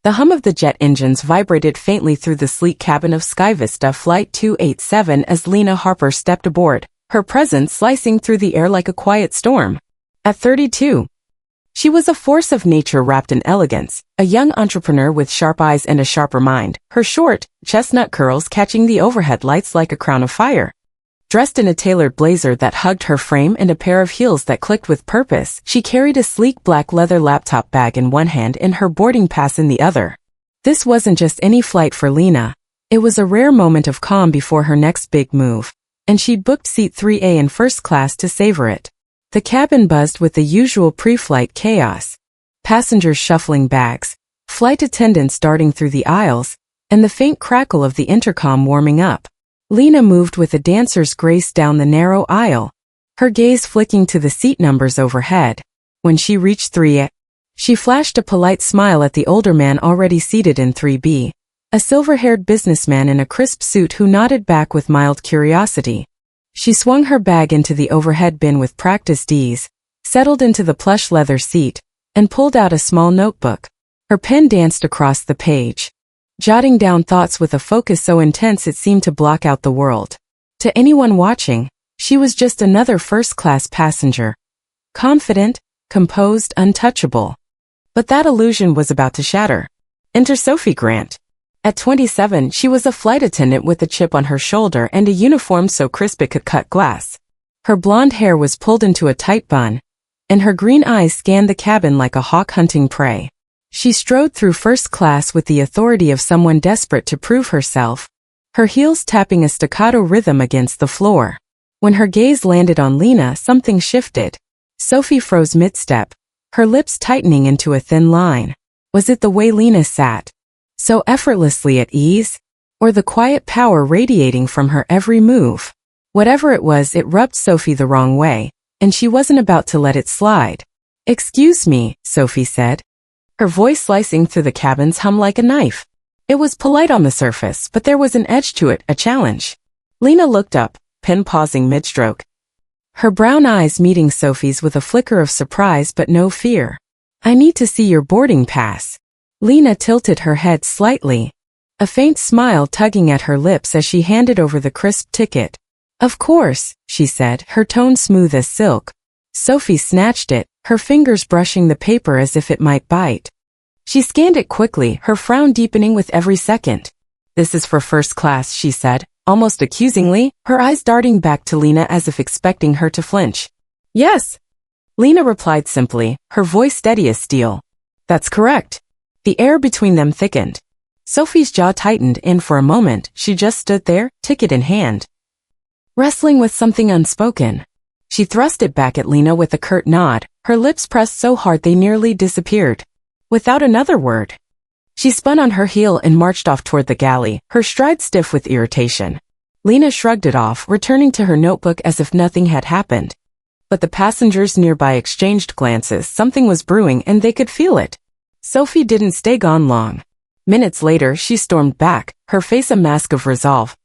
The hum of the jet engines vibrated faintly through the sleek cabin of SkyVista Flight 287 as Lena Harper stepped aboard, her presence slicing through the air like a quiet storm. At 32, she was a force of nature wrapped in elegance, a young entrepreneur with sharp eyes and a sharper mind, her short, chestnut curls catching the overhead lights like a crown of fire. Dressed in a tailored blazer that hugged her frame and a pair of heels that clicked with purpose, she carried a sleek black leather laptop bag in one hand and her boarding pass in the other. This wasn't just any flight for Lena. It was a rare moment of calm before her next big move, and she'd booked seat 3A in first class to savor it. The cabin buzzed with the usual pre-flight chaos. Passengers shuffling bags, flight attendants darting through the aisles, and the faint crackle of the intercom warming up. Lena moved with a dancer's grace down the narrow aisle, her gaze flicking to the seat numbers overhead. When she reached 3A, she flashed a polite smile at the older man already seated in 3B, a silver-haired businessman in a crisp suit who nodded back with mild curiosity. She swung her bag into the overhead bin with practiced ease, settled into the plush leather seat, and pulled out a small notebook. Her pen danced across the page, jotting down thoughts with a focus so intense it seemed to block out the world. To anyone watching, she was just another first-class passenger. Confident, composed, untouchable. But that illusion was about to shatter. Enter Sophie Grant. At 27, she was a flight attendant with a chip on her shoulder and a uniform so crisp it could cut glass. Her blonde hair was pulled into a tight bun, and her green eyes scanned the cabin like a hawk hunting prey. She strode through first class with the authority of someone desperate to prove herself, her heels tapping a staccato rhythm against the floor. When her gaze landed on Lena, something shifted. Sophie froze mid-step, her lips tightening into a thin line. Was it the way Lena sat, so effortlessly at ease, or the quiet power radiating from her every move? Whatever it was, it rubbed Sophie the wrong way, and she wasn't about to let it slide. "Excuse me," Sophie said, her voice slicing through the cabin's hum like a knife. It was polite on the surface, but there was an edge to it, a challenge. Lena looked up, pen pausing mid-stroke, her brown eyes meeting Sophie's with a flicker of surprise but no fear. "I need to see your boarding pass." Lena tilted her head slightly, a faint smile tugging at her lips as she handed over the crisp ticket. "Of course," she said, her tone smooth as silk. Sophie snatched it, her fingers brushing the paper as if it might bite. She scanned it quickly, her frown deepening with every second. "This is for first class," she said, almost accusingly, her eyes darting back to Lena as if expecting her to flinch. "Yes," Lena replied simply, her voice steady as steel. "That's correct." The air between them thickened. Sophie's jaw tightened and for a moment, she just stood there, ticket in hand, wrestling with something unspoken. She thrust it back at Lena with a curt nod, her lips pressed so hard they nearly disappeared. Without another word, she spun on her heel and marched off toward the galley, her stride stiff with irritation. Lena shrugged it off, returning to her notebook as if nothing had happened. But the passengers nearby exchanged glances. Something was brewing and they could feel it. Sophie didn't stay gone long. Minutes later, she stormed back, her face a mask of resolve,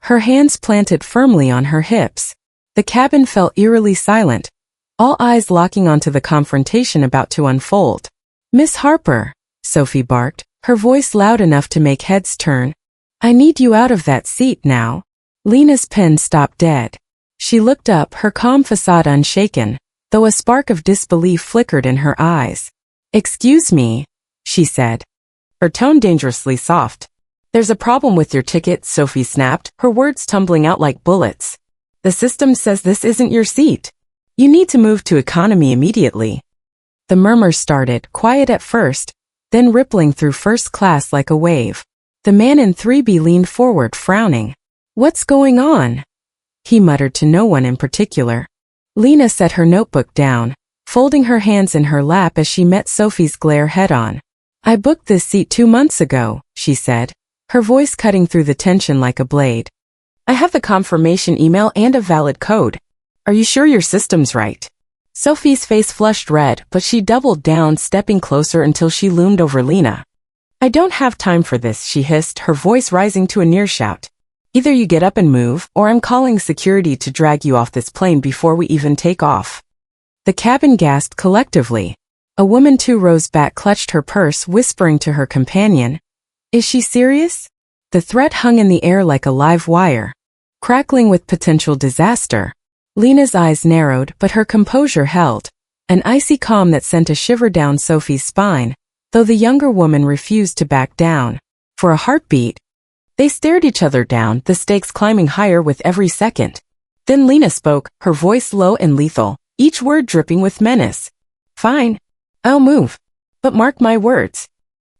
her hands planted firmly on her hips. The cabin felt eerily silent, all eyes locking onto the confrontation about to unfold. "Miss Harper," Sophie barked, her voice loud enough to make heads turn. "I need you out of that seat now." Lena's pen stopped dead. She looked up, her calm facade unshaken, though a spark of disbelief flickered in her eyes. "Excuse me," she said, her tone dangerously soft. "There's a problem with your ticket," Sophie snapped, her words tumbling out like bullets. "The system says this isn't your seat. You need to move to economy immediately." The murmur started, quiet at first, then rippling through first class like a wave. The man in 3B leaned forward, frowning. "What's going on?" he muttered to no one in particular. Lena set her notebook down, folding her hands in her lap as she met Sophie's glare head-on. "I booked this seat 2 months ago," she said, her voice cutting through the tension like a blade. "I have the confirmation email and a valid code. Are you sure your system's right?" Sophie's face flushed red, but she doubled down, stepping closer until she loomed over Lena. "I don't have time for this," she hissed, her voice rising to a near shout. "Either you get up and move, or I'm calling security to drag you off this plane before we even take off." The cabin gasped collectively. A woman 2 rows back clutched her purse, whispering to her companion, "Is she serious?" The threat hung in the air like a live wire, crackling with potential disaster. Lena's eyes narrowed, but her composure held, an icy calm that sent a shiver down Sophie's spine, though the younger woman refused to back down. For a heartbeat, they stared each other down, the stakes climbing higher with every second. Then Lena spoke, her voice low and lethal, each word dripping with menace. "Fine. I'll move. But mark my words.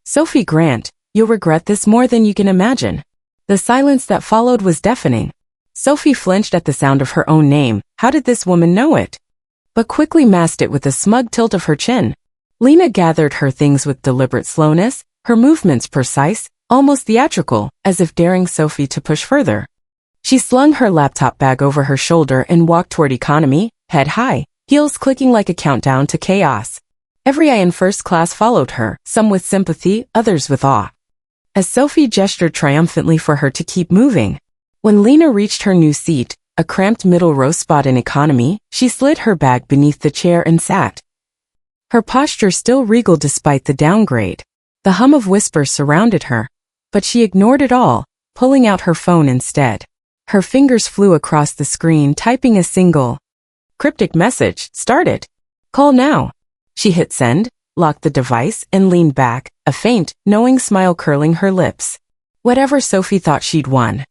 Sophie Grant, you'll regret this more than you can imagine." The silence that followed was deafening. Sophie flinched at the sound of her own name. How did this woman know it? But quickly masked it with a smug tilt of her chin. Lena gathered her things with deliberate slowness, her movements precise, almost theatrical, as if daring Sophie to push further. She slung her laptop bag over her shoulder and walked toward economy, head high, heels clicking like a countdown to chaos. Every eye in first class followed her, some with sympathy, others with awe. As Sophie gestured triumphantly for her to keep moving. When Lena reached her new seat, a cramped middle row spot in economy, she slid her bag beneath the chair and sat. Her posture still regal despite the downgrade. The hum of whispers surrounded her, but she ignored it all, pulling out her phone instead. Her fingers flew across the screen, typing a single, cryptic message. "Started. Call now." She hit send, locked the device, and leaned back, a faint, knowing smile curling her lips. Whatever Sophie thought she'd won.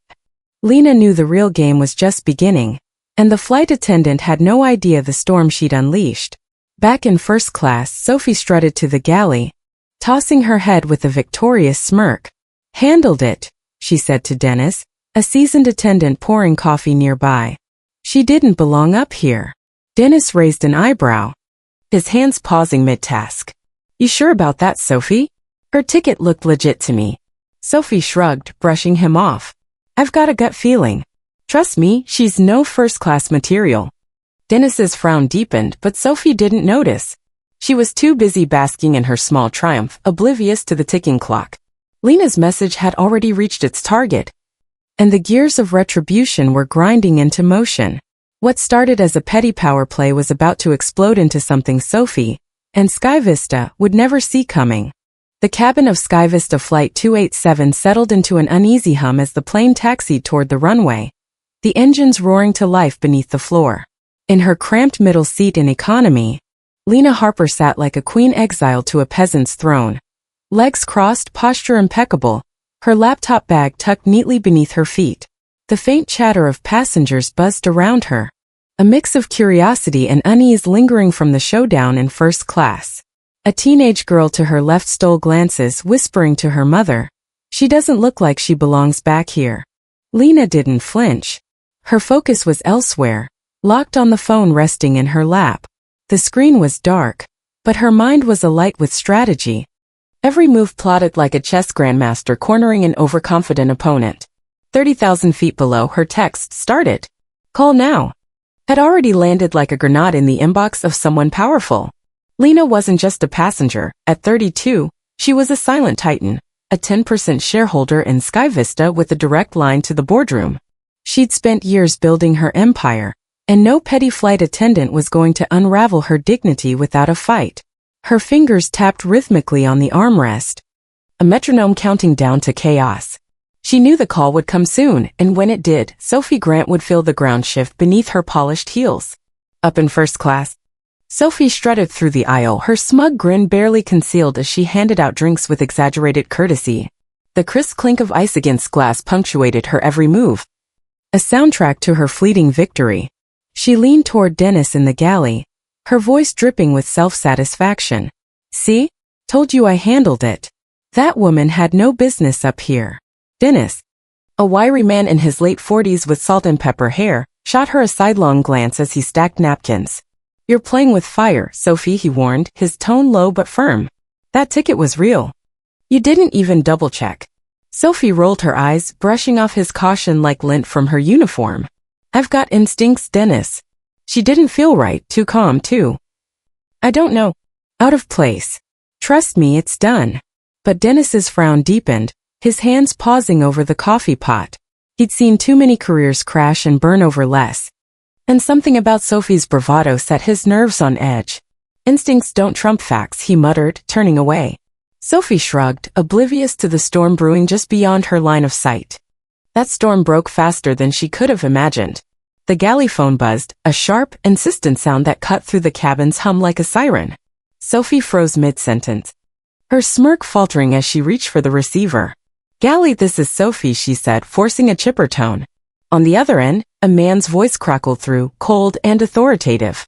Lena knew the real game was just beginning, and the flight attendant had no idea the storm she'd unleashed. Back in first class, Sophie strutted to the galley, tossing her head with a victorious smirk. "Handled it," she said to Dennis, a seasoned attendant pouring coffee nearby. "She didn't belong up here." Dennis raised an eyebrow, his hands pausing mid-task. "You sure about that, Sophie? Her ticket looked legit to me." Sophie shrugged, brushing him off. "I've got a gut feeling. Trust me, she's no first-class material." Dennis's frown deepened, but Sophie didn't notice. She was too busy basking in her small triumph, oblivious to the ticking clock. Lena's message had already reached its target, and the gears of retribution were grinding into motion. What started as a petty power play was about to explode into something Sophie and Sky Vista would never see coming. The cabin of Sky Vista Flight 287 settled into an uneasy hum as the plane taxied toward the runway, the engines roaring to life beneath the floor. In her cramped middle seat in economy, Lena Harper sat like a queen exiled to a peasant's throne. Legs crossed, posture impeccable, her laptop bag tucked neatly beneath her feet. The faint chatter of passengers buzzed around her, a mix of curiosity and unease lingering from the showdown in first class. A teenage girl to her left stole glances, whispering to her mother, "She doesn't look like she belongs back here." Lena didn't flinch. Her focus was elsewhere, locked on the phone resting in her lap. The screen was dark, but her mind was alight with strategy. Every move plotted like a chess grandmaster cornering an overconfident opponent. 30,000 feet below, her text started. "Call now." Had already landed like a grenade in the inbox of someone powerful. Lena wasn't just a passenger. At 32, she was a silent titan, a 10% shareholder in Sky Vista with a direct line to the boardroom. She'd spent years building her empire, and no petty flight attendant was going to unravel her dignity without a fight. Her fingers tapped rhythmically on the armrest, a metronome counting down to chaos. She knew the call would come soon, and when it did, Sophie Grant would feel the ground shift beneath her polished heels. Up in first class, Sophie strutted through the aisle, her smug grin barely concealed as she handed out drinks with exaggerated courtesy. The crisp clink of ice against glass punctuated her every move, a soundtrack to her fleeting victory. She leaned toward Dennis in the galley, her voice dripping with self-satisfaction. "See? Told you I handled it. That woman had no business up here." Dennis, a wiry man in his late 40s with salt and pepper hair, shot her a sidelong glance as he stacked napkins. "You're playing with fire, Sophie," he warned, his tone low but firm. "That ticket was real. You didn't even double-check." Sophie rolled her eyes, brushing off his caution like lint from her uniform. "I've got instincts, Dennis." She didn't feel right, too calm, too. "I don't know. Out of place. Trust me, it's done." But Dennis's frown deepened, his hands pausing over the coffee pot. He'd seen too many careers crash and burn over less. And something about Sophie's bravado set his nerves on edge. Instincts don't trump facts, he muttered, turning away. Sophie shrugged, oblivious to the storm brewing just beyond her line of sight. That storm broke faster than she could have imagined. The galley phone buzzed, a sharp, insistent sound that cut through the cabin's hum like a siren. Sophie froze mid-sentence, her smirk faltering as she reached for the receiver. "Galley, this is Sophie," she said, forcing a chipper tone. On the other end, a man's voice crackled through, cold and authoritative.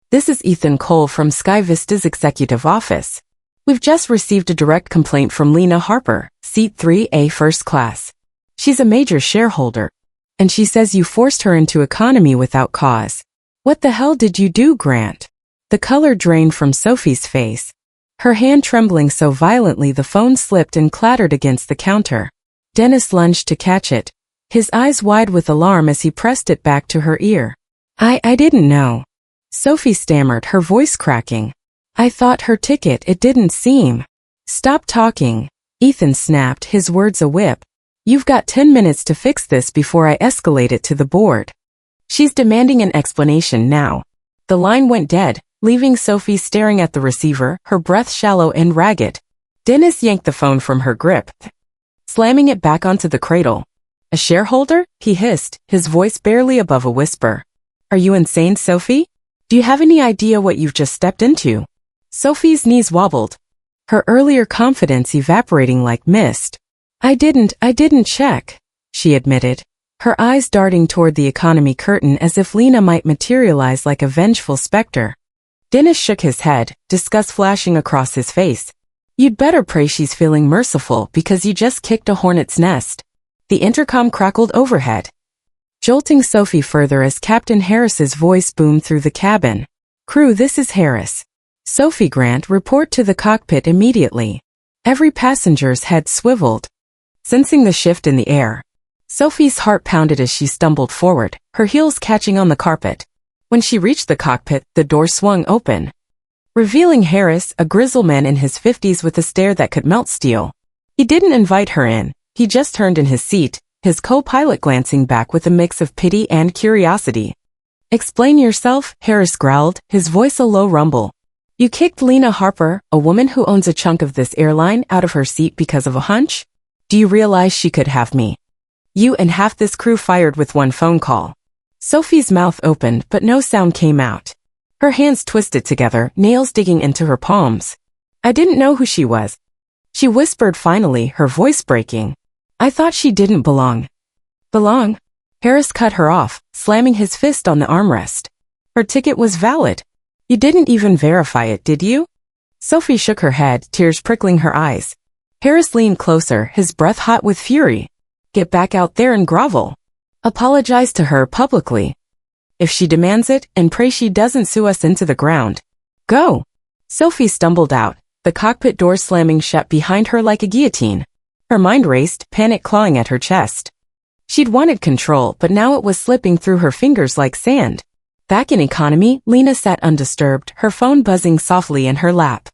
"This is Ethan Cole from Sky Vista's executive office. We've just received a direct complaint from Lena Harper, seat 3A first class. She's a major shareholder. And she says you forced her into economy without cause. What the hell did you do, Grant?" The color drained from Sophie's face. Her hand trembling so violently the phone slipped and clattered against the counter. Dennis lunged to catch it, his eyes wide with alarm as he pressed it back to her ear. I didn't know." Sophie stammered, her voice cracking. "I thought her ticket, it didn't seem." "Stop talking," Ethan snapped, his words a whip. "You've got 10 minutes to fix this before I escalate it to the board." She's demanding an explanation now. The line went dead, leaving Sophie staring at the receiver, her breath shallow and ragged. Dennis yanked the phone from her grip, slamming it back onto the cradle. "A shareholder?" he hissed, his voice barely above a whisper. "Are you insane, Sophie? Do you have any idea what you've just stepped into?" Sophie's knees wobbled, her earlier confidence evaporating like mist. I didn't check," she admitted, her eyes darting toward the economy curtain as if Lena might materialize like a vengeful specter. Dennis shook his head, disgust flashing across his face. "You'd better pray she's feeling merciful because you just kicked a hornet's nest." The intercom crackled overhead, jolting Sophie further as Captain Harris's voice boomed through the cabin. "Crew, this is Harris. Sophie, Grant, report to the cockpit immediately." Every passenger's head swiveled, sensing the shift in the air. Sophie's heart pounded as she stumbled forward, her heels catching on the carpet. When she reached the cockpit, the door swung open, revealing Harris, a grizzled man in his 50s with a stare that could melt steel. He didn't invite her in, he just turned in his seat, his co-pilot glancing back with a mix of pity and curiosity. "Explain yourself," Harris growled, his voice a low rumble. "You kicked Lena Harper, a woman who owns a chunk of this airline, out of her seat because of a hunch? Do you realize she could have me? You and half this crew fired with one phone call." Sophie's mouth opened, but no sound came out. Her hands twisted together, nails digging into her palms. "I didn't know who she was," she whispered finally, her voice breaking. "I thought she didn't belong." "Belong?" Harris cut her off, slamming his fist on the armrest. "Her ticket was valid. You didn't even verify it, did you?" Sophie shook her head, tears prickling her eyes. Harris leaned closer, his breath hot with fury. "Get back out there and grovel. Apologize to her publicly. If she demands it, and pray she doesn't sue us into the ground. Go." Sophie stumbled out, the cockpit door slamming shut behind her like a guillotine. Her mind raced, panic clawing at her chest. She'd wanted control, but now it was slipping through her fingers like sand. Back in economy, Lena sat undisturbed, her phone buzzing softly in her lap.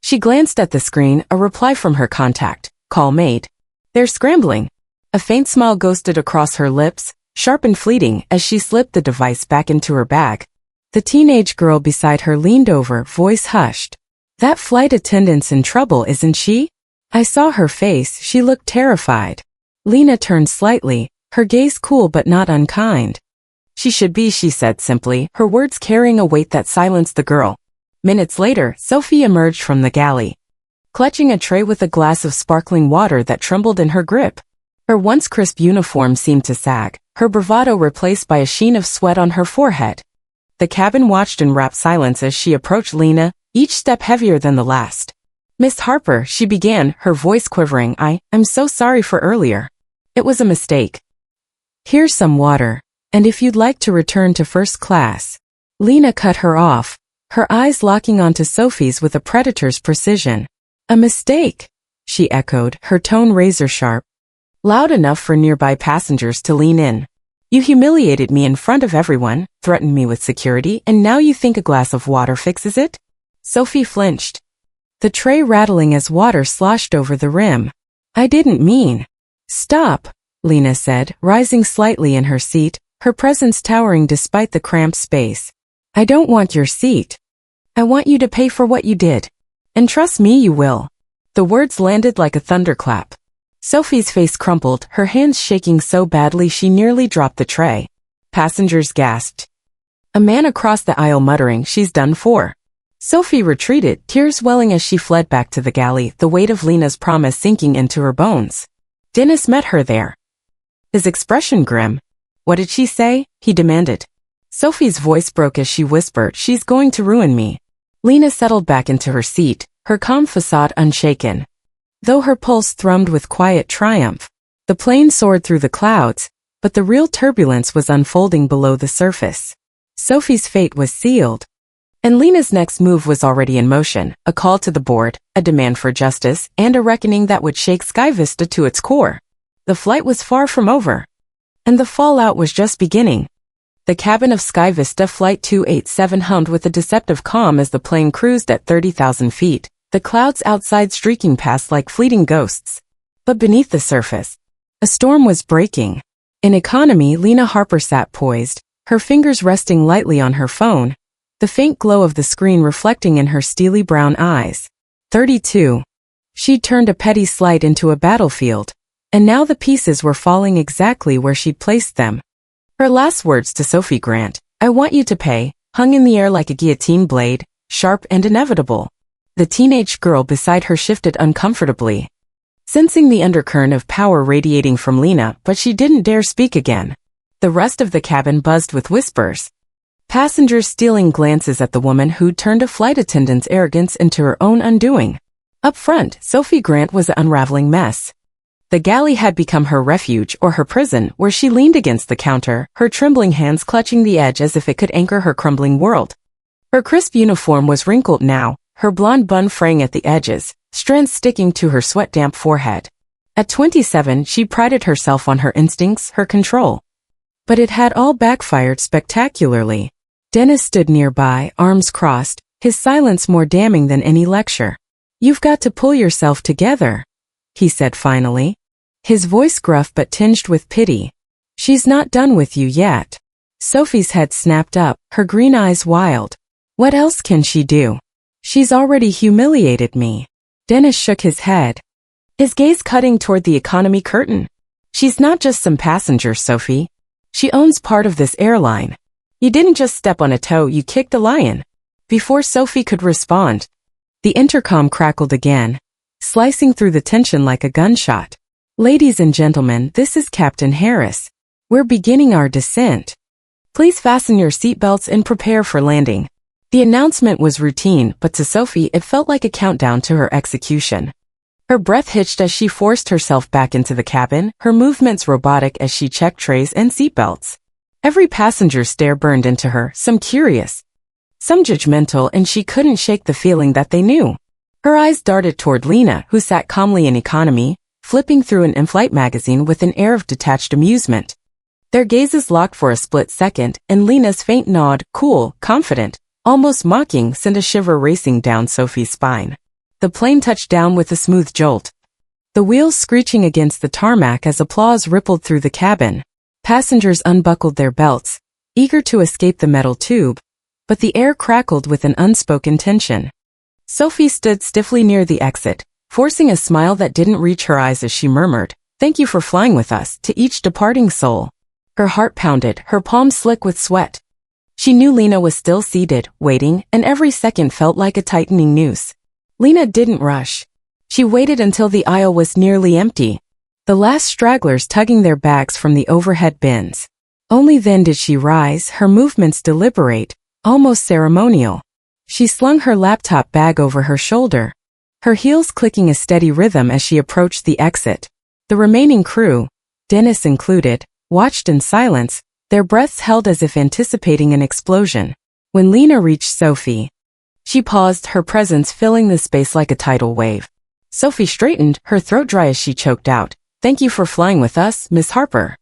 She glanced at the screen, a reply from her contact. "Call made. They're scrambling." A faint smile ghosted across her lips, sharp and fleeting, as she slipped the device back into her bag. The teenage girl beside her leaned over, voice hushed. "That flight attendant's in trouble, isn't she?" I saw her face, she looked terrified. Lena turned slightly, her gaze cool but not unkind. "She should be," she said simply, her words carrying a weight that silenced the girl. Minutes later, Sophie emerged from the galley, clutching a tray with a glass of sparkling water that trembled in her grip. Her once crisp uniform seemed to sag, her bravado replaced by a sheen of sweat on her forehead. The cabin watched in rapt silence as she approached Lena, each step heavier than the last. "Miss Harper," she began, her voice quivering, I'm so sorry for earlier. It was a mistake. Here's some water, and if you'd like to return to first class." Lena cut her off, her eyes locking onto Sophie's with a predator's precision. "A mistake," she echoed, her tone razor-sharp, loud enough for nearby passengers to lean in. "You humiliated me in front of everyone, threatened me with security, and now you think a glass of water fixes it?" Sophie flinched, the tray rattling as water sloshed over the rim. "I didn't mean." "Stop," Lena said, rising slightly in her seat, her presence towering despite the cramped space. "I don't want your seat. I want you to pay for what you did. And trust me, you will. The words landed like a thunderclap. Sophie's face crumpled, her hands shaking so badly she nearly dropped the tray. Passengers gasped. A man across the aisle muttering, "She's done for." Sophie retreated, tears welling as she fled back to the galley, the weight of Lena's promise sinking into her bones. Dennis met her there. His expression grim. "What did she say?" he demanded. Sophie's voice broke as she whispered, "She's going to ruin me." Lena settled back into her seat, her calm facade unshaken. Though her pulse thrummed with quiet triumph, the plane soared through the clouds, but the real turbulence was unfolding below the surface. Sophie's fate was sealed. And Lena's next move was already in motion, a call to the board, a demand for justice, and a reckoning that would shake SkyVista to its core. The flight was far from over. And the fallout was just beginning. The cabin of SkyVista Flight 287 hummed with a deceptive calm as the plane cruised at 30,000 feet, the clouds outside streaking past like fleeting ghosts. But beneath the surface, a storm was breaking. In economy, Lena Harper sat poised, her fingers resting lightly on her phone, the faint glow of the screen reflecting in her steely brown eyes. 32. She'd turned a petty slight into a battlefield, and now the pieces were falling exactly where she'd placed them. Her last words to Sophie Grant, "I want you to pay," hung in the air like a guillotine blade, sharp and inevitable. The teenage girl beside her shifted uncomfortably, sensing the undercurrent of power radiating from Lena, but she didn't dare speak again. The rest of the cabin buzzed with whispers. Passengers stealing glances at the woman who'd turned a flight attendant's arrogance into her own undoing. Up front, Sophie Grant was an unraveling mess. The galley had become her refuge or her prison, where she leaned against the counter, her trembling hands clutching the edge as if it could anchor her crumbling world. Her crisp uniform was wrinkled now, her blonde bun fraying at the edges, strands sticking to her sweat-damp forehead. At 27, she prided herself on her instincts, her control. But it had all backfired spectacularly. Dennis stood nearby, arms crossed, his silence more damning than any lecture. "You've got to pull yourself together," he said finally, his voice gruff but tinged with pity. "She's not done with you yet." Sophie's head snapped up, her green eyes wild. "What else can she do? She's already humiliated me." Dennis shook his head, his gaze cutting toward the economy curtain. "She's not just some passenger, Sophie. She owns part of this airline. You didn't just step on a toe, you kicked a lion." Before Sophie could respond, the intercom crackled again, slicing through the tension like a gunshot. "Ladies and gentlemen, this is Captain Harris. We're beginning our descent. Please fasten your seatbelts and prepare for landing." The announcement was routine, but to Sophie it felt like a countdown to her execution. Her breath hitched as she forced herself back into the cabin, her movements robotic as she checked trays and seatbelts. Every passenger's stare burned into her, some curious, some judgmental, and she couldn't shake the feeling that they knew. Her eyes darted toward Lena, who sat calmly in economy, flipping through an in-flight magazine with an air of detached amusement. Their gazes locked for a split second, and Lena's faint nod, cool, confident, almost mocking, sent a shiver racing down Sophie's spine. The plane touched down with a smooth jolt, the wheels screeching against the tarmac as applause rippled through the cabin. Passengers unbuckled their belts, eager to escape the metal tube, but the air crackled with an unspoken tension. Sophie stood stiffly near the exit, forcing a smile that didn't reach her eyes as she murmured, "Thank you for flying with us," to each departing soul. Her heart pounded, her palms slick with sweat. She knew Lena was still seated, waiting, and every second felt like a tightening noose. Lena didn't rush. She waited until the aisle was nearly empty, the last stragglers tugging their bags from the overhead bins. Only then did she rise, her movements deliberate, almost ceremonial. She slung her laptop bag over her shoulder, her heels clicking a steady rhythm as she approached the exit. The remaining crew, Dennis included, watched in silence, their breaths held as if anticipating an explosion. When Lena reached Sophie, she paused, her presence filling the space like a tidal wave. Sophie straightened, her throat dry as she choked out, "Thank you for flying with us, Miss Harper."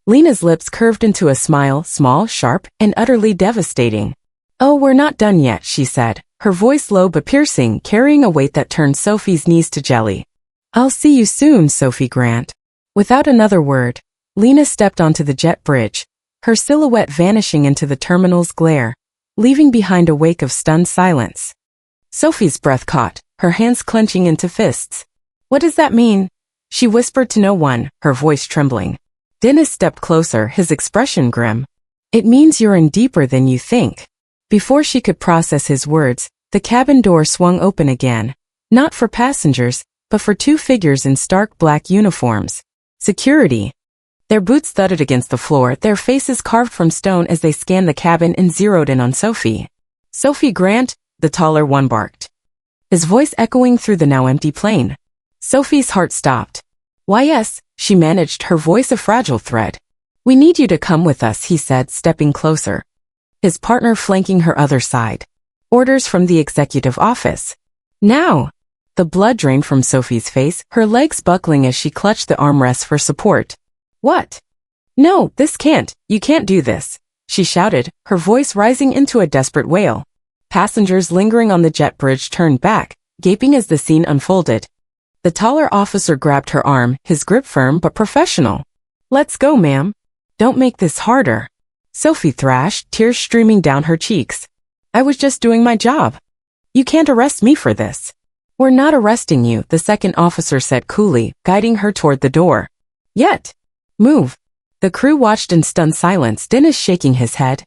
Lena's lips curved into a smile, small, sharp, and utterly devastating. "Oh, we're not done yet," she said, her voice low but piercing, carrying a weight that turned Sophie's knees to jelly. "I'll see you soon, Sophie Grant." Without another word, Lena stepped onto the jet bridge, her silhouette vanishing into the terminal's glare. leaving behind a wake of stunned silence. Sophie's breath caught, her hands clenching into fists. What does that mean? She whispered to no one, her voice trembling. Dennis stepped closer, his expression grim. It means you're in deeper than you think. Before she could process his words, the cabin door swung open again. Not for passengers, but for two figures in stark black uniforms. Security. Their boots thudded against the floor, their faces carved from stone as they scanned the cabin and zeroed in on Sophie. Sophie Grant, the taller one barked, his voice echoing through the now empty plane. Sophie's heart stopped. Why yes, she managed, her voice a fragile thread. We need you to come with us, he said, stepping closer. His partner flanking her other side. Orders from the executive office. Now! The blood drained from Sophie's face, her legs buckling as she clutched the armrests for support. What? No, this can't, you can't do this, she shouted, her voice rising into a desperate wail. Passengers lingering on the jet bridge turned back, gaping as the scene unfolded. The taller officer grabbed her arm, his grip firm but professional. Let's go, ma'am. Don't make this harder. Sophie thrashed, tears streaming down her cheeks. I was just doing my job. You can't arrest me for this. We're not arresting you, the second officer said coolly, guiding her toward the door. Yet. Move. The crew watched in stunned silence, Dennis shaking his head.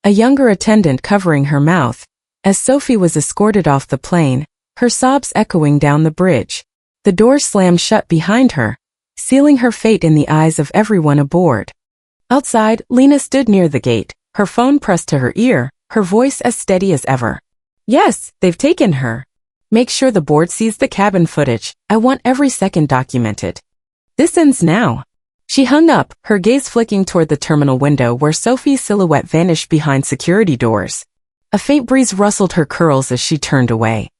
A younger attendant covering her mouth. As Sophie was escorted off the plane, her sobs echoing down the bridge. The door slammed shut behind her, sealing her fate in the eyes of everyone aboard. Outside, Lena stood near the gate, her phone pressed to her ear, her voice as steady as ever. Yes, they've taken her. Make sure the board sees the cabin footage. I want every second documented. This ends now. She hung up, her gaze flicking toward the terminal window where Sophie's silhouette vanished behind security doors. A faint breeze rustled her curls as she turned away,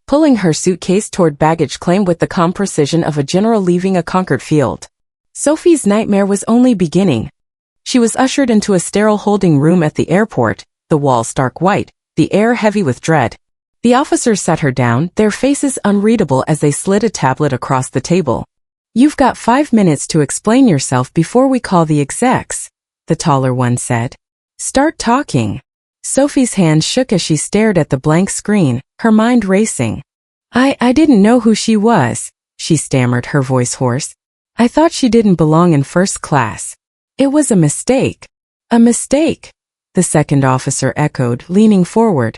pulling her suitcase toward baggage claim with the calm precision of a general leaving a conquered field. Sophie's nightmare was only beginning. She was ushered into a sterile holding room at the airport, the walls stark white, the air heavy with dread. The officers sat her down, their faces unreadable as they slid a tablet across the table. You've got 5 minutes to explain yourself before we call the execs, the taller one said. Start talking. Sophie's hand shook as she stared at the blank screen, her mind racing. I didn't know who she was, she stammered, her voice hoarse. I thought she didn't belong in first class. It was a mistake. A mistake, the second officer echoed, leaning forward.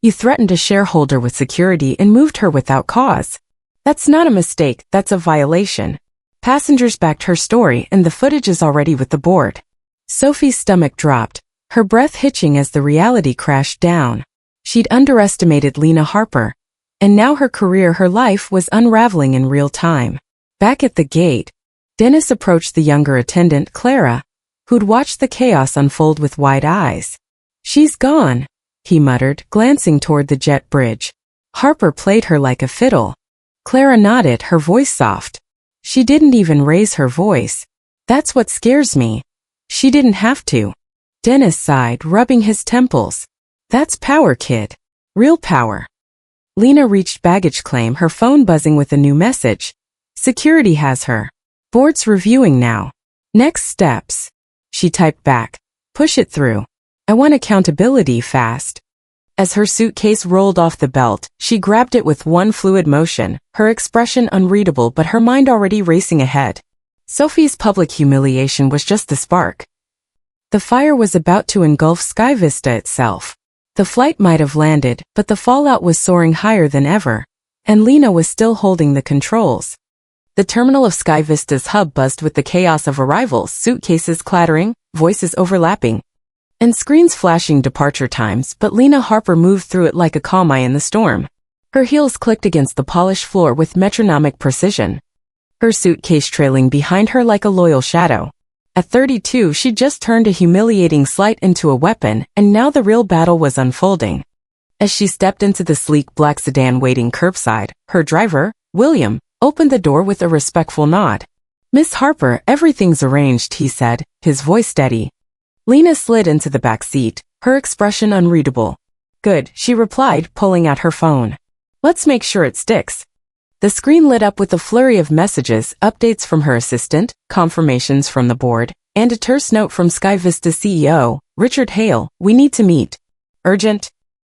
You threatened a shareholder with security and moved her without cause. That's not a mistake, that's a violation. Passengers backed her story and the footage is already with the board. Sophie's stomach dropped, her breath hitching as the reality crashed down. She'd underestimated Lena Harper, and now her career, her life was unraveling in real time. Back at the gate, Dennis approached the younger attendant, Clara, who'd watched the chaos unfold with wide eyes. She's gone, he muttered, glancing toward the jet bridge. Harper played her like a fiddle. Clara nodded, her voice soft. She didn't even raise her voice. That's what scares me. She didn't have to. Dennis sighed, rubbing his temples. That's power, kid. Real power. Lena reached baggage claim, her phone buzzing with a new message. Security has her. Board's reviewing now. Next steps. She typed back. Push it through. I want accountability fast. As her suitcase rolled off the belt, she grabbed it with one fluid motion, her expression unreadable but her mind already racing ahead. Sophie's public humiliation was just the spark. The fire was about to engulf Sky Vista itself. The flight might have landed, but the fallout was soaring higher than ever, and Lena was still holding the controls. The terminal of Sky Vista's hub buzzed with the chaos of arrivals, suitcases clattering, voices overlapping, and screens flashing departure times, but Lena Harper moved through it like a calm eye in the storm. Her heels clicked against the polished floor with metronomic precision, her suitcase trailing behind her like a loyal shadow. At 32, she'd just turned a humiliating slight into a weapon, and now the real battle was unfolding. As she stepped into the sleek black sedan waiting curbside, her driver, William, opened the door with a respectful nod. Miss Harper, everything's arranged, he said, his voice steady. Lena slid into the back seat, her expression unreadable. Good, she replied, pulling out her phone. Let's make sure it sticks. The screen lit up with a flurry of messages, updates from her assistant, confirmations from the board, and a terse note from Sky Vista CEO, Richard Hale, we need to meet. Urgent.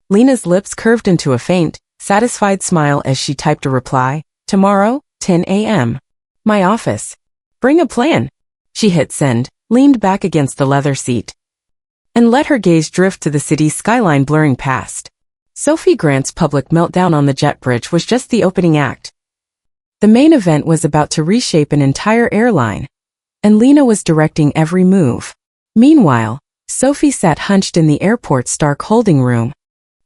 Lena's lips curved into a faint, satisfied smile as she typed a reply. Tomorrow, 10 a.m. My office. Bring a plan. She hit send, leaned back against the leather seat, and let her gaze drift to the city's skyline blurring past. Sophie Grant's public meltdown on the jet bridge was just the opening act. The main event was about to reshape an entire airline, and Lena was directing every move. Meanwhile, Sophie sat hunched in the airport's dark holding room,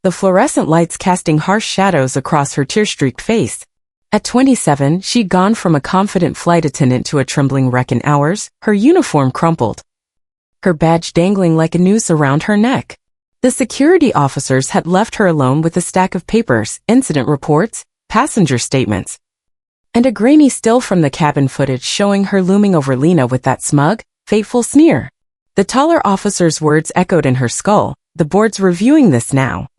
the fluorescent lights casting harsh shadows across her tear-streaked face. At 27, she'd gone from a confident flight attendant to a trembling wreck in hours, her uniform crumpled, her badge dangling like a noose around her neck. The security officers had left her alone with a stack of papers, incident reports, passenger statements, and a grainy still from the cabin footage showing her looming over Lena with that smug, fateful sneer. The taller officer's words echoed in her skull. The board's reviewing this now.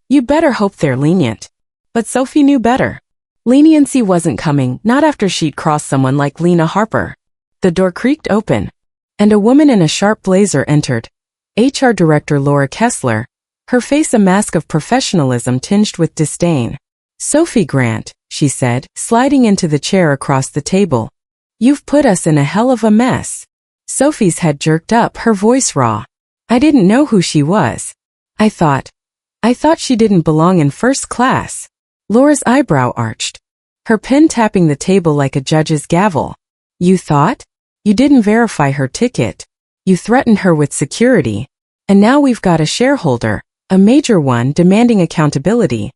You better hope they're lenient. But Sophie knew better. Leniency wasn't coming, not after she'd crossed someone like Lena Harper. The door creaked open, and a woman in a sharp blazer entered. HR Director Laura Kessler, her face a mask of professionalism tinged with disdain. Sophie Grant, she said, sliding into the chair across the table. You've put us in a hell of a mess. Sophie's head jerked up, her voice raw. I didn't know who she was. I thought she didn't belong in first class. Laura's eyebrow arched, her pen tapping the table like a judge's gavel. You thought? You didn't verify her ticket. You threatened her with security. And now we've got a shareholder, a major one, demanding accountability.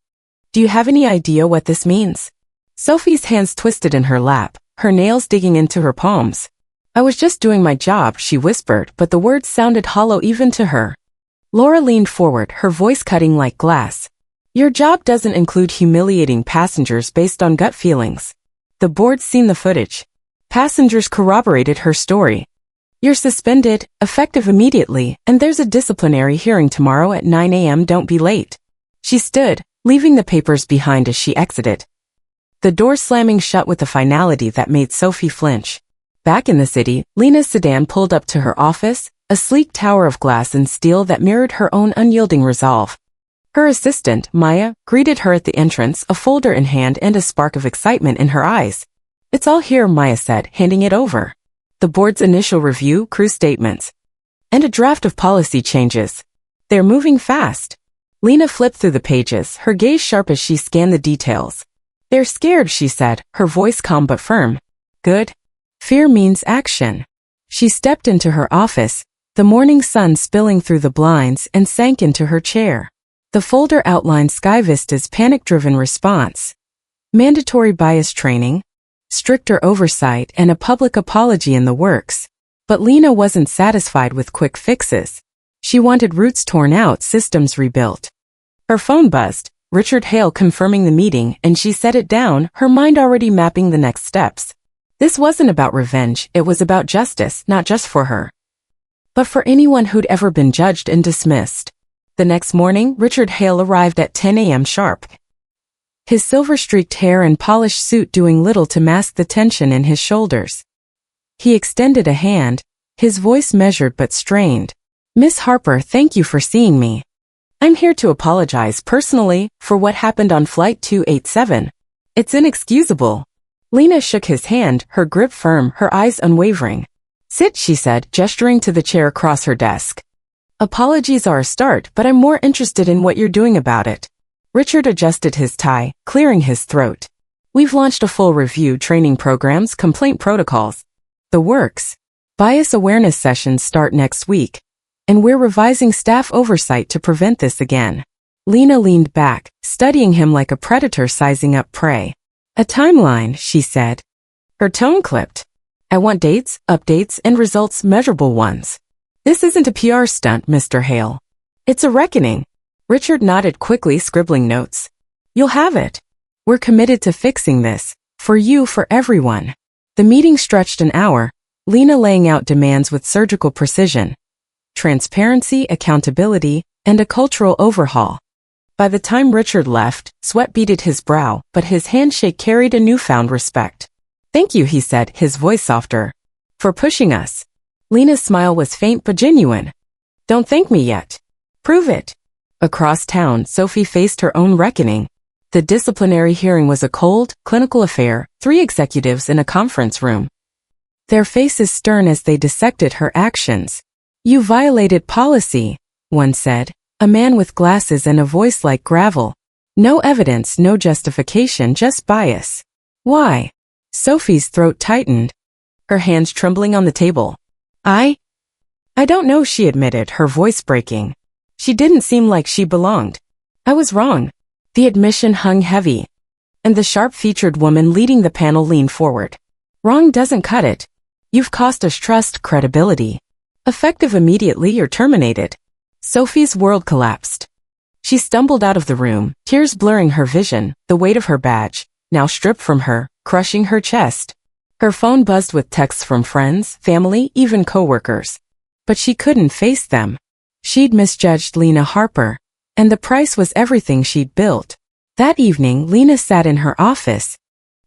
Do you have any idea what this means? Sophie's hands twisted in her lap, her nails digging into her palms. I was just doing my job, she whispered, but the words sounded hollow even to her. Laura leaned forward, her voice cutting like glass. Your job doesn't include humiliating passengers based on gut feelings. The board's seen the footage. Passengers corroborated her story. You're suspended, effective immediately, and there's a disciplinary hearing tomorrow at 9 a.m. Don't be late. She stood, leaving the papers behind as she exited, the door slamming shut with a finality that made Sophie flinch. Back in the city, Lena's sedan pulled up to her office, a sleek tower of glass and steel that mirrored her own unyielding resolve. Her assistant, Maya, greeted her at the entrance, a folder in hand and a spark of excitement in her eyes. It's all here, Maya said, handing it over. The board's initial review, crew statements, and a draft of policy changes. They're moving fast. Lena flipped through the pages, her gaze sharp as she scanned the details. They're scared, she said, her voice calm but firm. Good. Fear means action. She stepped into her office, the morning sun spilling through the blinds, and sank into her chair. The folder outlined SkyVista's panic-driven response, mandatory bias training, stricter oversight, and a public apology in the works. But Lena wasn't satisfied with quick fixes. She wanted roots torn out, systems rebuilt. Her phone buzzed, Richard Hale confirming the meeting, and she set it down, her mind already mapping the next steps. This wasn't about revenge, it was about justice, not just for her, but for anyone who'd ever been judged and dismissed. The next morning, Richard Hale arrived at 10 a.m. sharp, his silver-streaked hair and polished suit doing little to mask the tension in his shoulders. He extended a hand, his voice measured but strained. Miss Harper, thank you for seeing me. I'm here to apologize personally for what happened on Flight 287. It's inexcusable. Lena shook his hand, her grip firm, her eyes unwavering. Sit, she said, gesturing to the chair across her desk. Apologies are a start, but I'm more interested in what you're doing about it. Richard adjusted his tie, clearing his throat. We've launched a full review, training programs, complaint protocols. The works. Bias awareness sessions start next week, and we're revising staff oversight to prevent this again. Lena leaned back, studying him like a predator sizing up prey. A timeline, she said. Her tone clipped. I want dates, updates, and results, measurable ones. This isn't a PR stunt, Mr. Hale. It's a reckoning. Richard nodded quickly, scribbling notes. You'll have it. We're committed to fixing this. For you, for everyone. The meeting stretched an hour, Lena laying out demands with surgical precision. Transparency, accountability, and a cultural overhaul. By the time Richard left, sweat beaded his brow, but his handshake carried a newfound respect. Thank you, he said, his voice softer. For pushing us. Lena's smile was faint but genuine. Don't thank me yet. Prove it. Across town, Sophie faced her own reckoning. The disciplinary hearing was a cold, clinical affair, 3 executives in a conference room. Their faces stern as they dissected her actions. "You violated policy," one said, a man with glasses and a voice like gravel. "No evidence, no justification, just bias." "Why?" Sophie's throat tightened, her hands trembling on the table. I don't know," she admitted, her voice breaking. She didn't seem like she belonged. "I was wrong." The admission hung heavy, and the sharp-featured woman leading the panel leaned forward. "Wrong doesn't cut it. You've cost us trust, credibility. Effective immediately, you're terminated." Sophie's world collapsed. She stumbled out of the room, tears blurring her vision, the weight of her badge, now stripped from her, crushing her chest. Her phone buzzed with texts from friends, family, even coworkers. But she couldn't face them. She'd misjudged Lena Harper, and the price was everything she'd built. That evening, Lena sat in her office,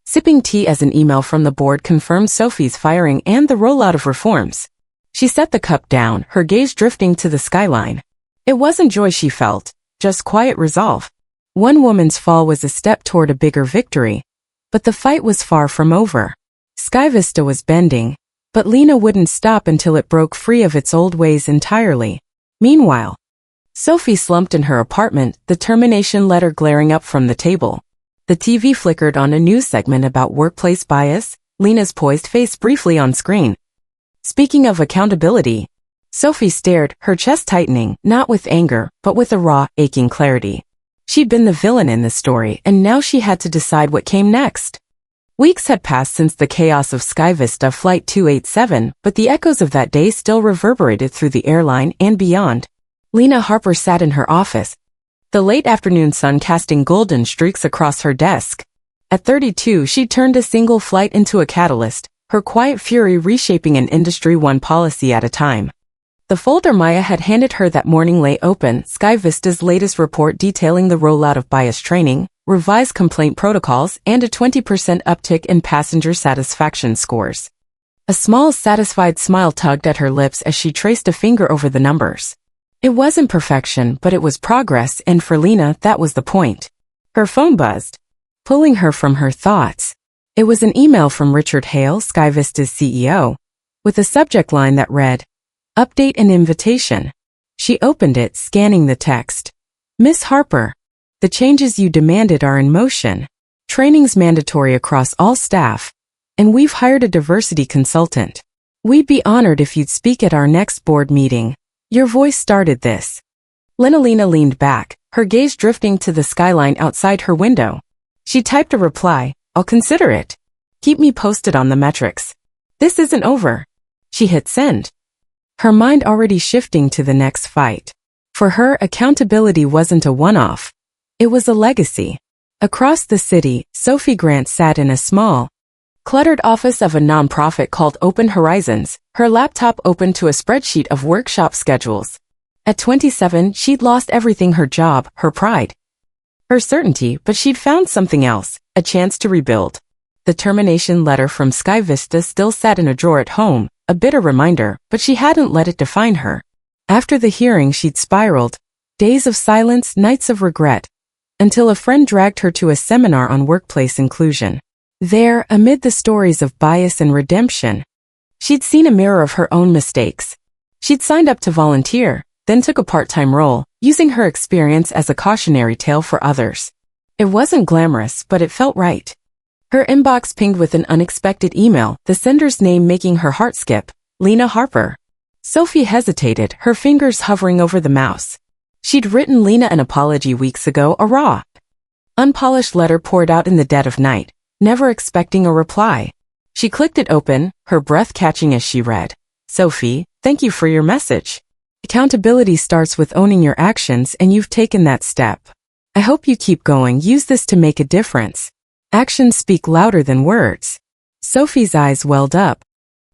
sipping tea as an email from the board confirmed Sophie's firing and the rollout of reforms. She set the cup down, her gaze drifting to the skyline. It wasn't joy she felt, just quiet resolve. One woman's fall was a step toward a bigger victory, but the fight was far from over. Sky Vista was bending, but Lena wouldn't stop until it broke free of its old ways entirely. Meanwhile, Sophie slumped in her apartment, the termination letter glaring up from the table. The TV flickered on a news segment about workplace bias, Lena's poised face briefly on screen. Speaking of accountability, Sophie stared, her chest tightening, not with anger, but with a raw, aching clarity. She'd been the villain in this story, and now she had to decide what came next. Weeks had passed since the chaos of Sky Vista Flight 287, but the echoes of that day still reverberated through the airline and beyond. Lena Harper sat in her office, the late afternoon sun casting golden streaks across her desk. At 32, she turned a single flight into a catalyst, her quiet fury reshaping an industry one policy at a time. The folder Maya had handed her that morning lay open, Sky Vista's latest report detailing the rollout of bias training, revised complaint protocols, and a 20% uptick in passenger satisfaction scores. A small, satisfied smile tugged at her lips as she traced a finger over the numbers. It wasn't perfection, but it was progress, and for Lena, that was the point. Her phone buzzed, pulling her from her thoughts. It was an email from Richard Hale, Sky Vista's CEO, with a subject line that read, "Update and invitation." She opened it, scanning the text. "Miss Harper, the changes you demanded are in motion. Training's mandatory across all staff, and we've hired a diversity consultant. We'd be honored if you'd speak at our next board meeting. Your voice started this." Lena leaned back, her gaze drifting to the skyline outside her window. She typed a reply, "I'll consider it. Keep me posted on the metrics. This isn't over." She hit send, her mind already shifting to the next fight. For her, accountability wasn't a one-off. It was a legacy. Across the city, Sophie Grant sat in a small, cluttered office of a nonprofit called Open Horizons, her laptop open to a spreadsheet of workshop schedules. At 27, she'd lost everything: her job, her pride, her certainty, but she'd found something else, a chance to rebuild. The termination letter from Sky Vista still sat in a drawer at home, a bitter reminder, but she hadn't let it define her. After the hearing, she'd spiraled, days of silence, nights of regret, until a friend dragged her to a seminar on workplace inclusion. There, amid the stories of bias and redemption, she'd seen a mirror of her own mistakes. She'd signed up to volunteer, then took a part-time role, using her experience as a cautionary tale for others. It wasn't glamorous, but it felt right. Her inbox pinged with an unexpected email, the sender's name making her heart skip, Lena Harper. Sophie hesitated, her fingers hovering over the mouse. She'd written Lena an apology weeks ago, a raw, unpolished letter poured out in the dead of night, never expecting a reply. She clicked it open, her breath catching as she read, "Sophie, thank you for your message. Accountability starts with owning your actions, and you've taken that step. I hope you keep going. Use this to make a difference. Actions speak louder than words." Sophie's eyes welled up,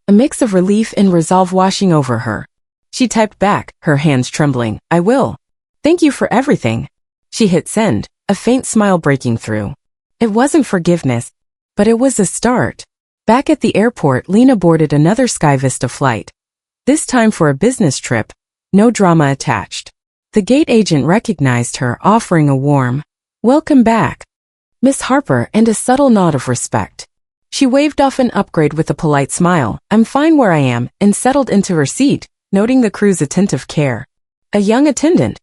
a mix of relief and resolve washing over her. She typed back, her hands trembling, "I will. Thank you for everything." She hit send, a faint smile breaking through. It wasn't forgiveness, but it was a start. Back at the airport, Lena boarded another Sky Vista flight, this time for a business trip, no drama attached. The gate agent recognized her, offering a warm, "Welcome back, Miss Harper," and a subtle nod of respect. She waved off an upgrade with a polite smile. "I'm fine where I am," and settled into her seat, noting the crew's attentive care. A young attendant,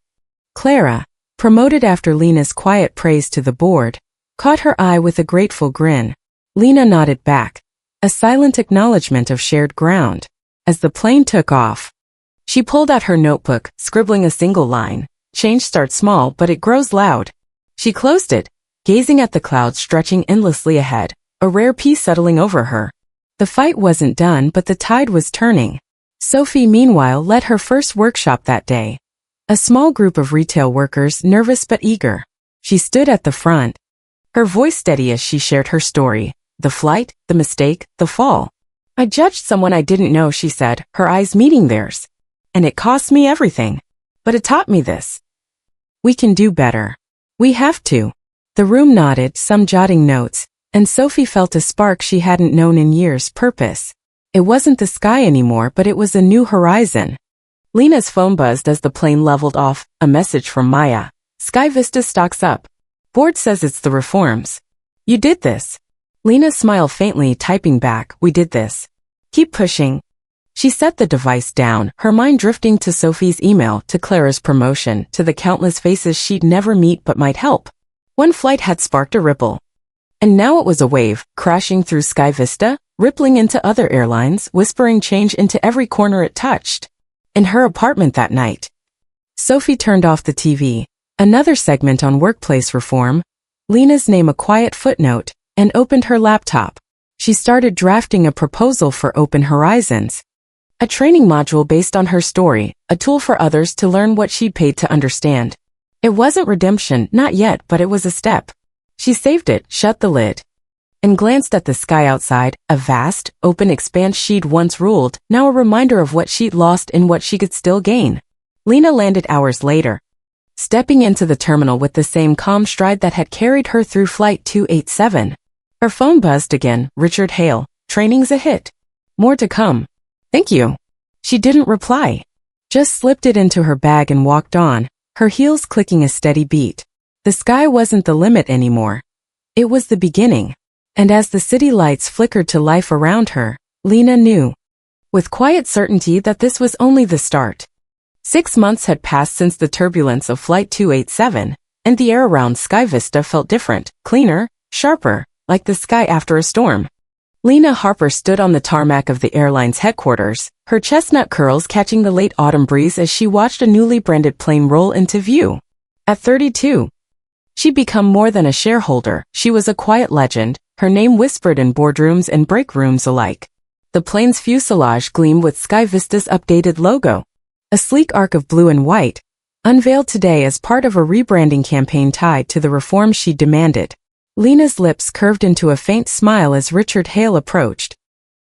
Clara, promoted after Lena's quiet praise to the board, caught her eye with a grateful grin. Lena nodded back, a silent acknowledgement of shared ground. As the plane took off, she pulled out her notebook, scribbling a single line. "Change starts small, but it grows loud." She closed it, gazing at the clouds stretching endlessly ahead, a rare peace settling over her. The fight wasn't done, but the tide was turning. Sophie, meanwhile, led her first workshop that day. A small group of retail workers, nervous but eager. She stood at the front, her voice steady as she shared her story. The flight, the mistake, the fall. "I judged someone I didn't know," she said, her eyes meeting theirs. "And it cost me everything. But it taught me this. We can do better. We have to." The room nodded, some jotting notes, and Sophie felt a spark she hadn't known in years. Purpose. It wasn't the sky anymore, but it was a new horizon. Lena's phone buzzed as the plane leveled off, a message from Maya. "Sky Vista stocks up. Board says it's the reforms. You did this." Lena smiled faintly, typing back, "We did this. Keep pushing." She set the device down, her mind drifting to Sophie's email, to Clara's promotion, to the countless faces she'd never meet but might help. One flight had sparked a ripple. And now it was a wave, crashing through Sky Vista, rippling into other airlines, whispering change into every corner it touched. In her apartment that night, Sophie turned off the TV. Another segment on workplace reform, Lena's name a quiet footnote, and opened her laptop. She started drafting a proposal for Open Horizons. A training module based on her story, a tool for others to learn what she'd paid to understand. It wasn't redemption, not yet, but it was a step. She saved it, shut the lid, and glanced at the sky outside, a vast, open expanse she'd once ruled, now a reminder of what she'd lost and what she could still gain. Lena landed hours later, stepping into the terminal with the same calm stride that had carried her through Flight 287. Her phone buzzed again. "Richard Hale, training's a hit. More to come." "Thank you." She didn't reply, just slipped it into her bag and walked on, her heels clicking a steady beat. The sky wasn't the limit anymore. It was the beginning. And as the city lights flickered to life around her, Lena knew, with quiet certainty, that this was only the start. 6 months had passed since the turbulence of Flight 287, and the air around Sky Vista felt different, cleaner, sharper, like the sky after a storm. Lena Harper stood on the tarmac of the airline's headquarters, her chestnut curls catching the late autumn breeze as she watched a newly branded plane roll into view. At 32, she'd become more than a shareholder. She was a quiet legend, her name whispered in boardrooms and break rooms alike. The plane's fuselage gleamed with Sky Vista's updated logo, a sleek arc of blue and white, unveiled today as part of a rebranding campaign tied to the reforms she demanded. Lena's lips curved into a faint smile as Richard Hale approached,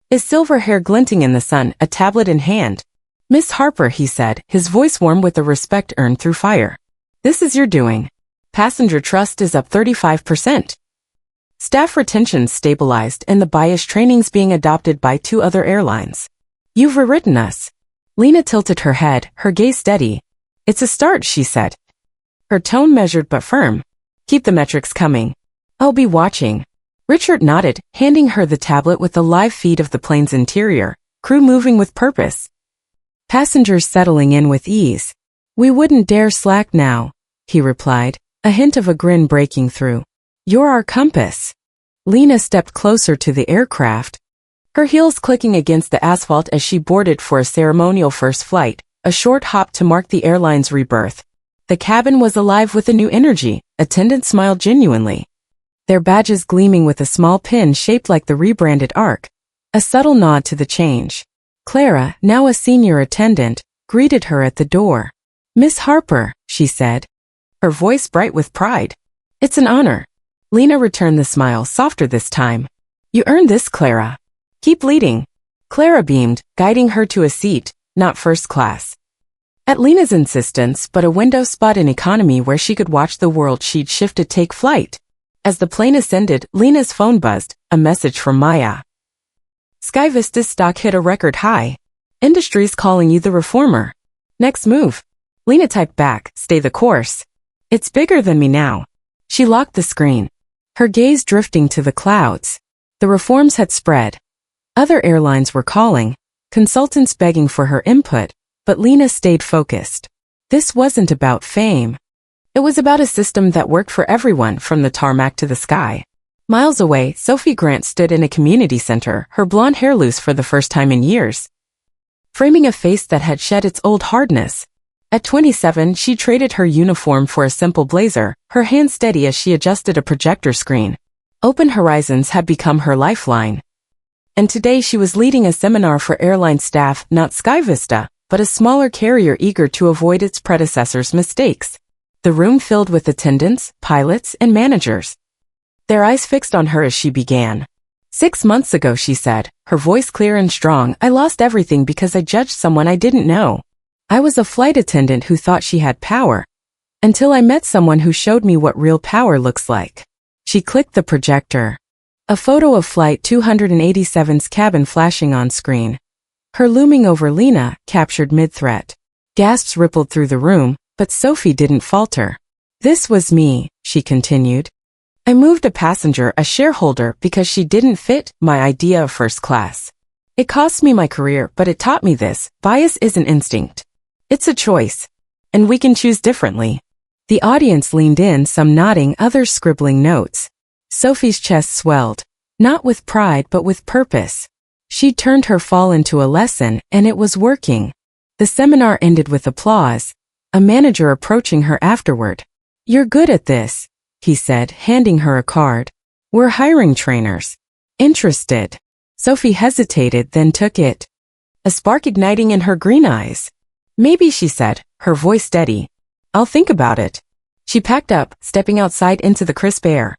his silver hair glinting in the sun, a tablet in hand. "Miss Harper," he said, his voice warm with the respect earned through fire. "This is your doing. Passenger trust is up 35%. Staff retention stabilized and the bias training's being adopted by 2 other airlines. You've rewritten us." Lena tilted her head, her gaze steady. "It's a start," she said, her tone measured but firm. "Keep the metrics coming. I'll be watching." Richard nodded, handing her the tablet with the live feed of the plane's interior, crew moving with purpose, passengers settling in with ease. "We wouldn't dare slack now," he replied, a hint of a grin breaking through. "You're our compass." Lena stepped closer to the aircraft, her heels clicking against the asphalt as she boarded for a ceremonial first flight, a short hop to mark the airline's rebirth. The cabin was alive with a new energy. Attendants smiled genuinely, their badges gleaming with a small pin shaped like the rebranded arc, a subtle nod to the change. Clara, now a senior attendant, greeted her at the door. "Miss Harper," she said, her voice bright with pride. "It's an honor." Lena returned the smile, softer this time. "You earned this, Clara. Keep leading." Clara beamed, guiding her to a seat, not first class, at Lena's insistence, but a window spot in economy where she could watch the world she'd shifted take flight. As the plane ascended, Lena's phone buzzed, a message from Maya. "Sky Vista's stock hit a record high. Industry's calling you the reformer. Next move." Lena typed back, "Stay the course. It's bigger than me now." She locked the screen, her gaze drifting to the clouds. The reforms had spread. Other airlines were calling, consultants begging for her input, but Lena stayed focused. This wasn't about fame. It was about a system that worked for everyone from the tarmac to the sky. Miles away, Sophie Grant stood in a community center, her blonde hair loose for the first time in years, framing a face that had shed its old hardness. At 27, she traded her uniform for a simple blazer, her hands steady as she adjusted a projector screen. Open horizons had become her lifeline. And today she was leading a seminar for airline staff, not SkyVista, but a smaller carrier eager to avoid its predecessor's mistakes. The room filled with attendants, pilots, and managers, their eyes fixed on her as she began. 6 months ago, she said, her voice clear and strong, I lost everything because I judged someone I didn't know. I was a flight attendant who thought she had power, until I met someone who showed me what real power looks like. She clicked the projector. A photo of Flight 287's cabin flashing on screen. Her looming over Lena, captured mid-threat. Gasps rippled through the room, but Sophie didn't falter. This was me, she continued. I moved a passenger, a shareholder, because she didn't fit my idea of first class. It cost me my career, but it taught me this: bias isn't instinct. It's a choice. And we can choose differently. The audience leaned in, some nodding, others scribbling notes. Sophie's chest swelled. Not with pride, but with purpose. She'd turned her fall into a lesson, and it was working. The seminar ended with applause, a manager approaching her afterward. You're good at this, he said, handing her a card. We're hiring trainers. Interested? Sophie hesitated, then took it, a spark igniting in her green eyes. Maybe, she said, her voice steady. I'll think about it. She packed up, stepping outside into the crisp air.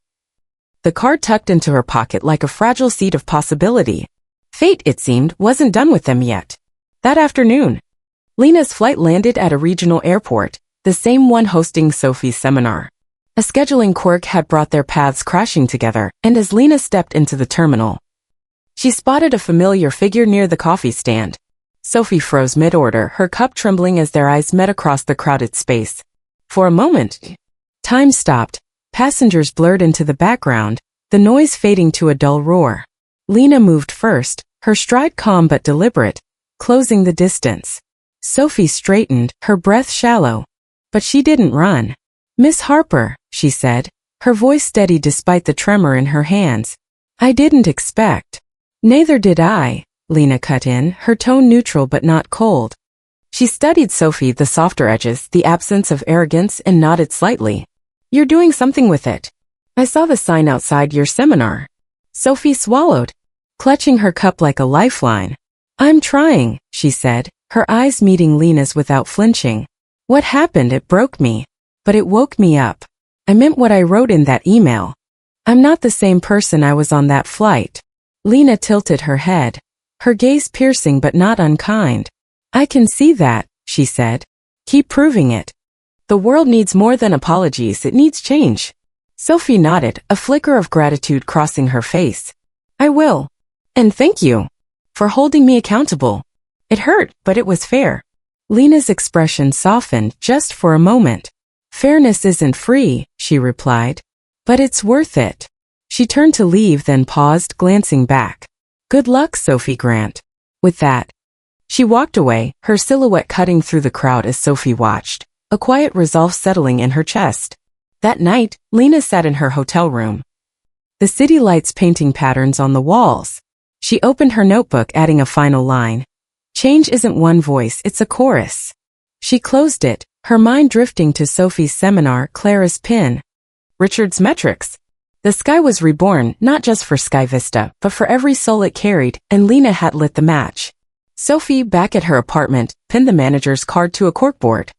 The card tucked into her pocket like a fragile seed of possibility. Fate, it seemed, wasn't done with them yet. That afternoon, Lena's flight landed at a regional airport, the same one hosting Sophie's seminar. A scheduling quirk had brought their paths crashing together, and as Lena stepped into the terminal, she spotted a familiar figure near the coffee stand. Sophie froze mid-order, her cup trembling as their eyes met across the crowded space. For a moment, time stopped. Passengers blurred into the background, the noise fading to a dull roar. Lena moved first, her stride calm but deliberate, closing the distance. Sophie straightened, her breath shallow. But she didn't run. Miss Harper, she said, her voice steady despite the tremor in her hands. I didn't expect. Neither did I, Lena cut in, her tone neutral but not cold. She studied Sophie, the softer edges, the absence of arrogance, and nodded slightly. You're doing something with it. I saw the sign outside your seminar. Sophie swallowed, clutching her cup like a lifeline. I'm trying, she said, her eyes meeting Lena's without flinching. What happened? It broke me. But it woke me up. I meant what I wrote in that email. I'm not the same person I was on that flight. Lena tilted her head, her gaze piercing but not unkind. I can see that, she said. Keep proving it. The world needs more than apologies, it needs change. Sophie nodded, a flicker of gratitude crossing her face. I will. And thank you for holding me accountable. It hurt, but it was fair. Lena's expression softened just for a moment. Fairness isn't free, she replied. But it's worth it. She turned to leave, then paused, glancing back. Good luck, Sophie Grant. With that, she walked away, her silhouette cutting through the crowd as Sophie watched, a quiet resolve settling in her chest. That night, Lena sat in her hotel room, the city lights painting patterns on the walls. She opened her notebook, adding a final line. Change isn't one voice, it's a chorus. She closed it, her mind drifting to Sophie's seminar, Clara's pin, Richard's metrics. The sky was reborn, not just for SkyVista, but for every soul it carried, and Lena had lit the match. Sophie, back at her apartment, pinned the manager's card to a corkboard,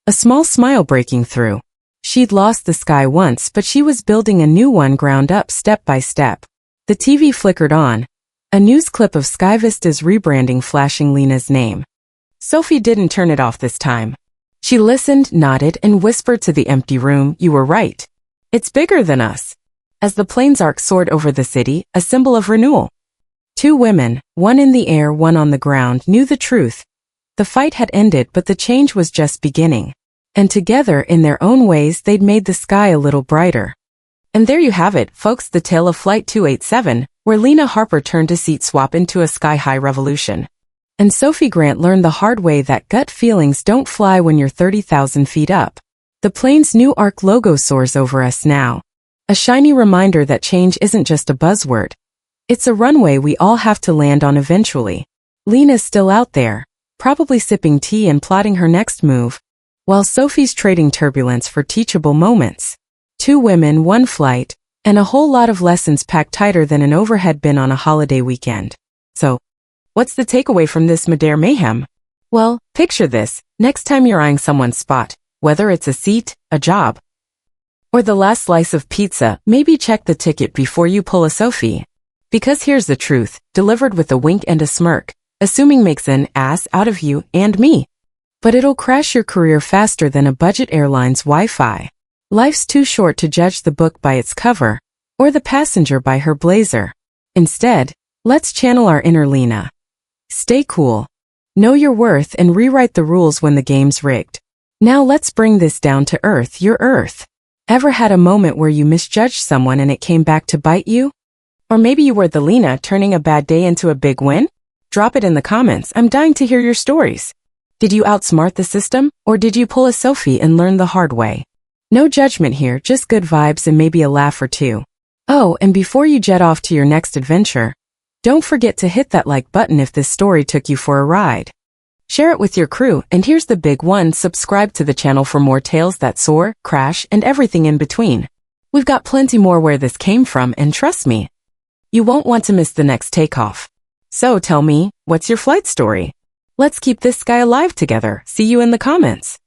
a small smile breaking through. She'd lost the sky once, but she was building a new one ground up, step by step. The TV flickered on, a news clip of SkyVista's rebranding flashing Lena's name. Sophie didn't turn it off this time. She listened, nodded, and whispered to the empty room, you were right. It's bigger than us. As the plane's arc soared over the city, a symbol of renewal. Two women, one in the air, one on the ground, knew the truth. The fight had ended, but the change was just beginning. And together, in their own ways, they'd made the sky a little brighter. And there you have it, folks, the tale of Flight 287, where Lena Harper turned a seat swap into a sky-high revolution. And Sophie Grant learned the hard way that gut feelings don't fly when you're 30,000 feet up. The plane's new ARC logo soars over us now. A shiny reminder that change isn't just a buzzword. It's a runway we all have to land on eventually. Lena's still out there, probably sipping tea and plotting her next move, while Sophie's trading turbulence for teachable moments. 2 women, 1 flight, and a whole lot of lessons packed tighter than an overhead bin on a holiday weekend. So, what's the takeaway from this mid-air mayhem? Well, picture this, next time you're eyeing someone's spot, whether it's a seat, a job, or the last slice of pizza, maybe check the ticket before you pull a Sophie. Because here's the truth, delivered with a wink and a smirk, assuming makes an ass out of you and me. But it'll crash your career faster than a budget airline's Wi-Fi. Life's too short to judge the book by its cover, or the passenger by her blazer. Instead, let's channel our inner Lena. Stay cool. Know your worth and rewrite the rules when the game's rigged. Now let's bring this down to earth, your earth. Ever had a moment where you misjudged someone and it came back to bite you? Or maybe you were the Lena turning a bad day into a big win? Drop it in the comments, I'm dying to hear your stories. Did you outsmart the system, or did you pull a Sophie and learn the hard way? No judgment here, just good vibes and maybe a laugh or two. Oh, and before you jet off to your next adventure, don't forget to hit that like button if this story took you for a ride. Share it with your crew, and here's the big one, subscribe to the channel for more tales that soar, crash, and everything in between. We've got plenty more where this came from, and trust me, you won't want to miss the next takeoff. So tell me, what's your flight story? Let's keep this sky alive together. See you in the comments.